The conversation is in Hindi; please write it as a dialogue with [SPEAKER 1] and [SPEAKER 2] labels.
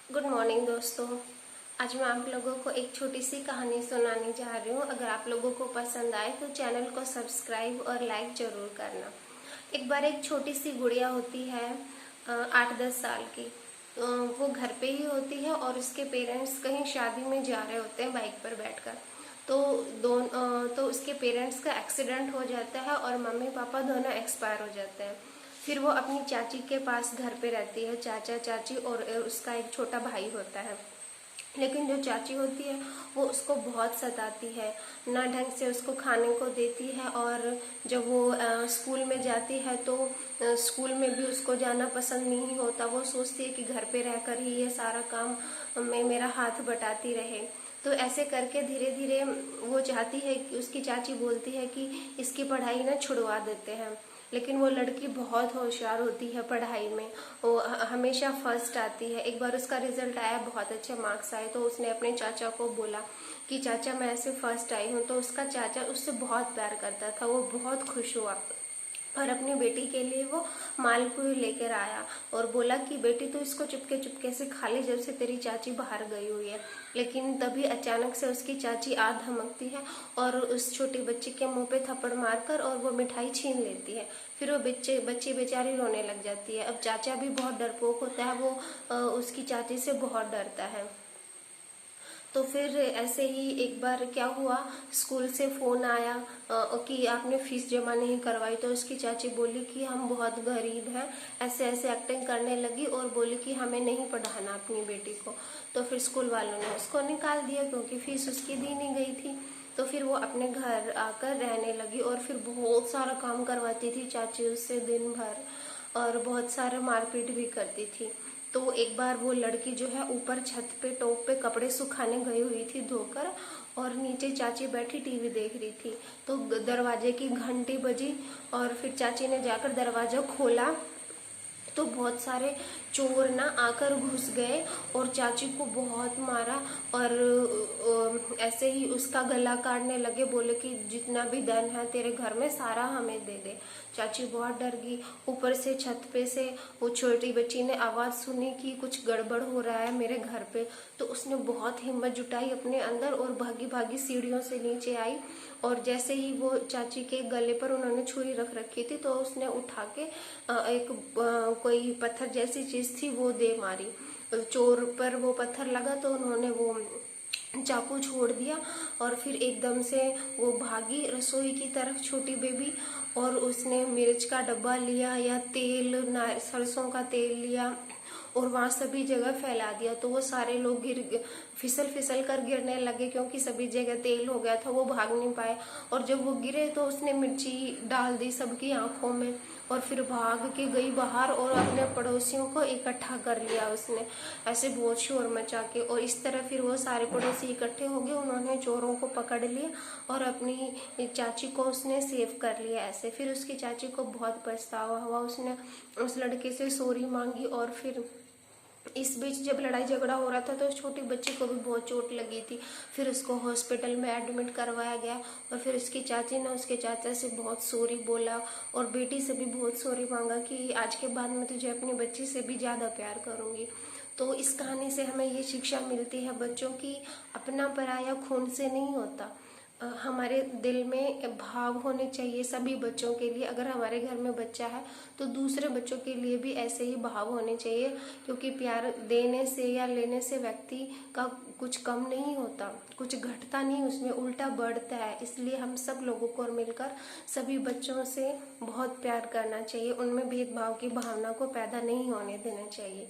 [SPEAKER 1] गुड मॉर्निंग दोस्तों। आज मैं आप लोगों को एक छोटी सी कहानी सुनाने जा रही हूँ। अगर आप लोगों को पसंद आए तो चैनल को सब्सक्राइब और लाइक जरूर करना। एक बार एक छोटी सी गुड़िया होती है 8-10 साल की। वो घर पे ही होती है और उसके पेरेंट्स कहीं शादी में जा रहे होते हैं बाइक पर बैठकर। तो उसके पेरेंट्स का एक्सीडेंट हो जाता है और मम्मी पापा दोनों एक्सपायर हो जाते हैं। फिर वो अपनी चाची के पास घर पे रहती है, चाचा चाची और उसका एक छोटा भाई होता है। लेकिन जो चाची होती है वो उसको बहुत सताती है, ना ढंग से उसको खाने को देती है। और जब वो स्कूल में जाती है तो स्कूल में भी उसको जाना पसंद नहीं होता। वो सोचती है कि घर पे रहकर ही ये सारा काम में मेरा हाथ बटाती रहे। तो ऐसे करके धीरे धीरे वो चाहती है कि उसकी चाची बोलती है कि इसकी पढ़ाई ना छुड़वा देते हैं। लेकिन वो लड़की बहुत होशियार होती है पढ़ाई में। वो हमेशा फर्स्ट आती है। एक बार उसका रिजल्ट आया, बहुत अच्छे मार्क्स आए, तो उसने अपने चाचा को बोला कि चाचा मैं ऐसे फर्स्ट आई हूँ। तो उसका चाचा उससे बहुत प्यार करता था, वो बहुत खुश हुआ और अपनी बेटी के लिए वो मालपुरी लेकर आया और बोला कि बेटी तो इसको चुपके चुपके से खा ले जब से तेरी चाची बाहर गई हुई है। लेकिन तभी अचानक से उसकी चाची आ धमकती है और उस छोटी बच्ची के मुंह पे थप्पड़ मारकर और वो मिठाई छीन लेती है। फिर वो बच्ची बेचारी रोने लग जाती है। अब चाचा भी बहुत डरपोक होता है, वो उसकी चाची से बहुत डरता है। तो फिर ऐसे ही एक बार क्या हुआ, स्कूल से फोन आया कि आपने फीस जमा नहीं करवाई। तो उसकी चाची बोली कि हम बहुत गरीब हैं, ऐसे ऐसे एक्टिंग करने लगी और बोली कि हमें नहीं पढ़ाना अपनी बेटी को। तो फिर स्कूल वालों ने उसको निकाल दिया क्योंकि फीस उसकी दी नहीं गई थी। तो फिर वो अपने घर आकर रहने लगी और फिर बहुत सारा काम करवाती थी चाची उससे दिन भर, और बहुत सारा मारपीट भी करती थी। तो एक बार वो लड़की जो है ऊपर छत पे टॉप पे कपड़े सुखाने गई हुई थी धोकर, और नीचे चाची बैठी टीवी देख रही थी। तो दरवाजे की घंटी बजी और फिर चाची ने जाकर दरवाजा खोला तो बहुत सारे चोर ना आकर घुस गए और चाची को बहुत मारा। और ऐसे ही उसका गला काटने लगे, बोले कि जितना भी धन है तेरे घर में सारा हमें दे दे। चाची बहुत डर गई। ऊपर से छत पे से वो छोटी बच्ची ने आवाज सुनी कि कुछ गड़बड़ हो रहा है मेरे घर पे। तो उसने बहुत हिम्मत जुटाई अपने अंदर और भागी भागी सीढ़ियों से नीचे आई। और जैसे ही वो चाची के गले पर उन्होंने छुरी रख रखी थी तो उसने उठा के एक कोई पत्थर जैसी चीज थी वो दे मारी। चोर पर वो पत्थर लगा तो उन्होंने वो चाकू छोड़ दिया और फिर एकदम से वो भागी रसोई की तरफ छोटी बेबी। और उसने मिर्च का डब्बा लिया या तेल सरसों का तेल लिया और वहां सभी जगह फैला दिया। तो वो सारे लोग फिसल फिसल कर गिरने लगे क्योंकि सभी जगह तेल हो गया था, वो भाग नहीं पाए। और जब वो गिरे तो उसने मिर्ची डाल दी सबकी आंखों में और फिर भाग के गई बाहर और अपने पड़ोसियों को इकट्ठा कर लिया उसने, ऐसे बहुत शोर मचा के। और इस तरह फिर वो सारे पड़ोसी इकट्ठे हो गए, उन्होंने चोरों को पकड़ लिया और अपनी चाची को उसने सेव कर लिया। ऐसे फिर उसकी चाची को बहुत पछतावा हुआ, उसने उस लड़के से सॉरी मांगी। और फिर इस बीच जब लड़ाई झगड़ा हो रहा था तो उस छोटी बच्ची को भी बहुत चोट लगी थी। फिर उसको हॉस्पिटल में एडमिट करवाया गया और फिर उसकी चाची ने उसके चाचा से बहुत सॉरी बोला और बेटी से भी बहुत सॉरी मांगा कि आज के बाद मैं तुझे अपनी बच्ची से भी ज़्यादा प्यार करूंगी। तो इस कहानी से हमें ये शिक्षा मिलती है बच्चों की, अपना पराया खून से नहीं होता। हमारे दिल में भाव होने चाहिए सभी बच्चों के लिए। अगर हमारे घर में बच्चा है तो दूसरे बच्चों के लिए भी ऐसे ही भाव होने चाहिए, क्योंकि प्यार देने से या लेने से व्यक्ति का कुछ कम नहीं होता, कुछ घटता नहीं, उसमें उल्टा बढ़ता है। इसलिए हम सब लोगों को मिलकर सभी बच्चों से बहुत प्यार करना चाहिए, उनमें भेदभाव की भावना को पैदा नहीं होने देना चाहिए।